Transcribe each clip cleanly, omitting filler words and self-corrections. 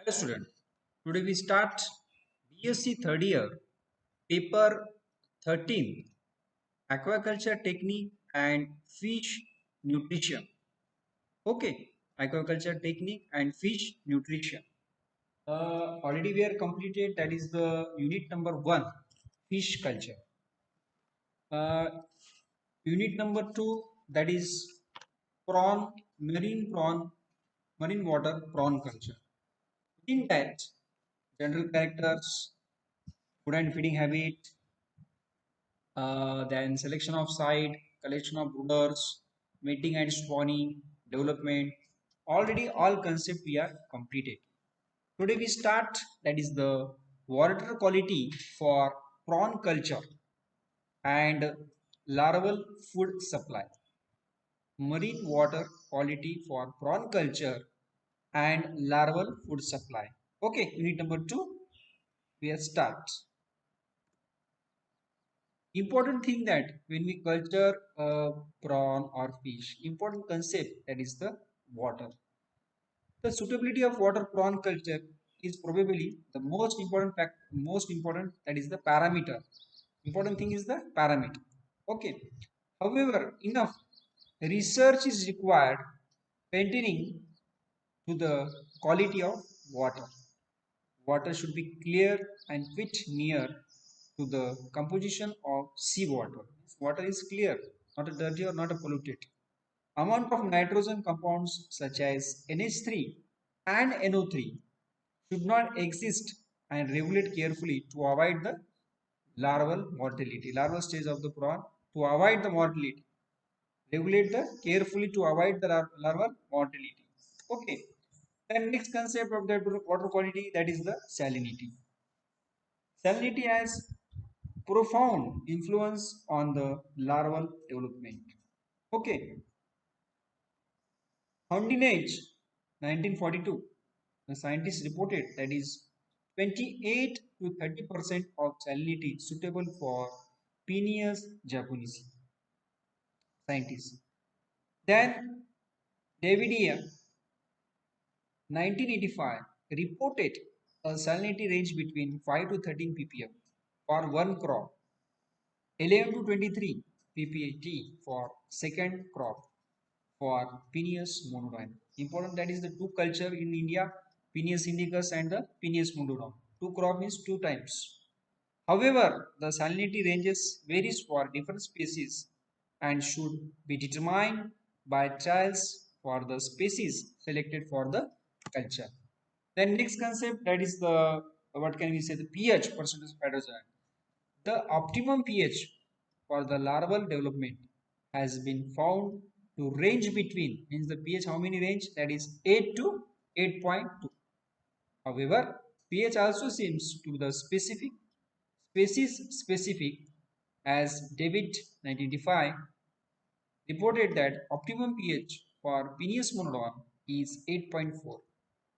Hello student, today we start BSc third year, paper 13, aquaculture technique and fish nutrition. Okay, aquaculture technique and fish nutrition. Already we are completed, that is the unit number 1, fish culture. Uh, Unit number 2, that is prawn, marine water prawn culture. In that, general characters, food and feeding habit, then selection of site, collection of brooders, mating and spawning, development. Already all concept we are completed. Today we start, that is the water quality for prawn culture and larval food supply. Marine water quality for prawn culture and larval food supply. Okay, unit number 2, we are start. Important thing that when we culture prawn or fish, important concept, that is the water. The suitability of water prawn culture is probably the most important fact, most important, that is the parameter. Important thing is the parameter. Okay. However, enough research is required pertaining to the quality of water. Water should be clear and fit near to the composition of seawater. Water is clear, not a dirty or not a polluted. Amount of nitrogen compounds such as NH3 and NO3 should not exist and regulate carefully to avoid the larval mortality. Larval stage of the prawn, to avoid the mortality. Regulate the carefully to avoid the larval mortality. Okay. Then next concept of the water quality, that is the salinity. Salinity has profound influence on the larval development. Okay, Houndinage 1942, the scientists reported that is 28 to 30% of salinity suitable for Peneus japonicea. Scientists. Then Davidia 1985 reported a salinity range between 5 to 13 ppm for one crop, 11 to 23 ppt for second crop for Peneus monodon. Important, that is the two culture in India, Peneus indicus and the Peneus monodon. Two crop means two times. However, the salinity ranges varies for different species and should be determined by trials for the species selected for the culture. Then next concept, that is the, what can we say, the pH, percentage of hydrogen. The optimum pH for the larval development has been found to range between, means the pH how many range, that is 8 to 8.2. However, pH also seems to be the species specific, as David 1995 reported that optimum pH for Peneus monodon is 8.4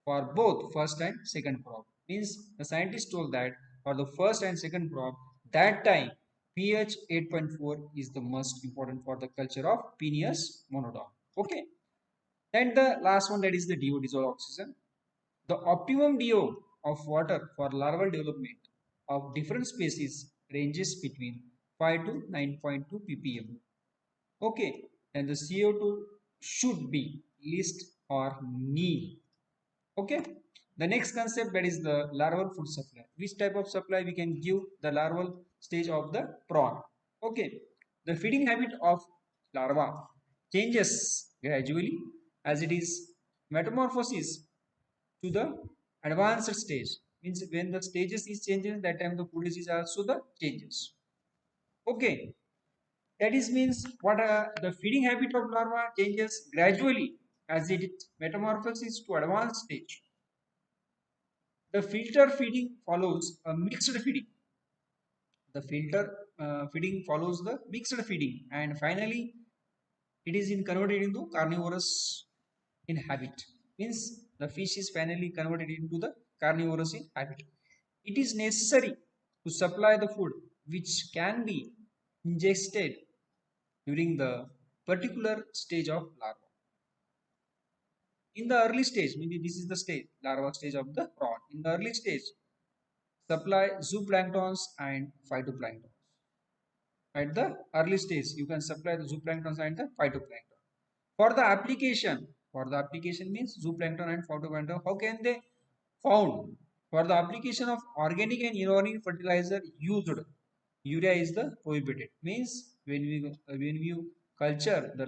for both first and second crop. Means the scientists told that for the first and second crop, that time pH 8.4 is the most important for the culture of Peneus monodon. Okay. Then the last one, that is the DO, dissolved oxygen. The optimum DO of water for larval development of different species ranges between 5 to 9.2 ppm. Okay, and the CO2 should be least or nil. Okay, the next concept, that is the larval food supply. Which type of supply we can give the larval stage of the prawn? Okay, the feeding habit of larva changes gradually as it is metamorphosis to the advanced stage. Means when the stages is changes, that time the food is also the changes. Okay, that is means what the feeding habit of larva changes gradually as it metamorphoses to advanced stage. The filter feeding follows a mixed feeding. The filter feeding follows the mixed feeding, and finally it is in converted into carnivorous in habit. Means the fish is finally converted into the carnivorous in habit. It is necessary to supply the food which can be ingested during the particular stage of larva. In the early stage, maybe this is the stage, larva stage of the prawn. In the early stage, supply zooplanktons and phytoplanktons. At the early stage, you can supply the zooplanktons and the phytoplankton. For the application means zooplankton and phytoplankton, how can they found? For the application of organic and inorganic fertilizer used, urea is the prohibited. Means when you culture the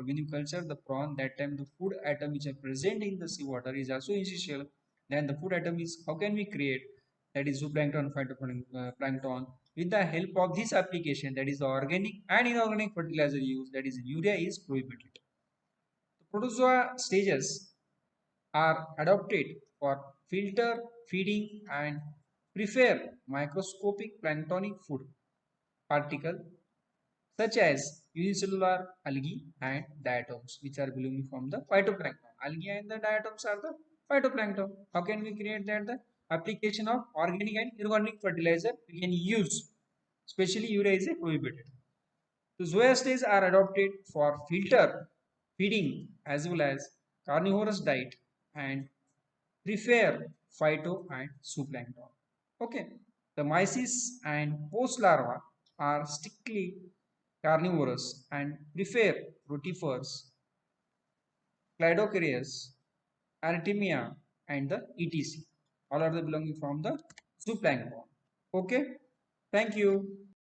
when you culture the prawn, that time the food atom which are present in the seawater is also essential. Then the food atom is how can we create, that is zooplankton, phytoplankton. With the help of this application, that is the organic and inorganic fertilizer use, that is urea is prohibited. The protozoa stages are adopted for filter feeding and prefer microscopic planktonic food particle such as unicellular algae and diatoms, which are belonging from the phytoplankton. Algae and the diatoms are the phytoplankton. How can we create that? The application of organic and inorganic fertilizer we can use, especially urea is prohibited. The zoostases are adopted for filter feeding as well as carnivorous diet and prefer phyto and zooplankton. Okay, the mysis and post larva are strictly carnivorous and prefer rotifers, Cladocarius, Artemia, and the etc. All are the belonging from the zooplankton. Okay, thank you.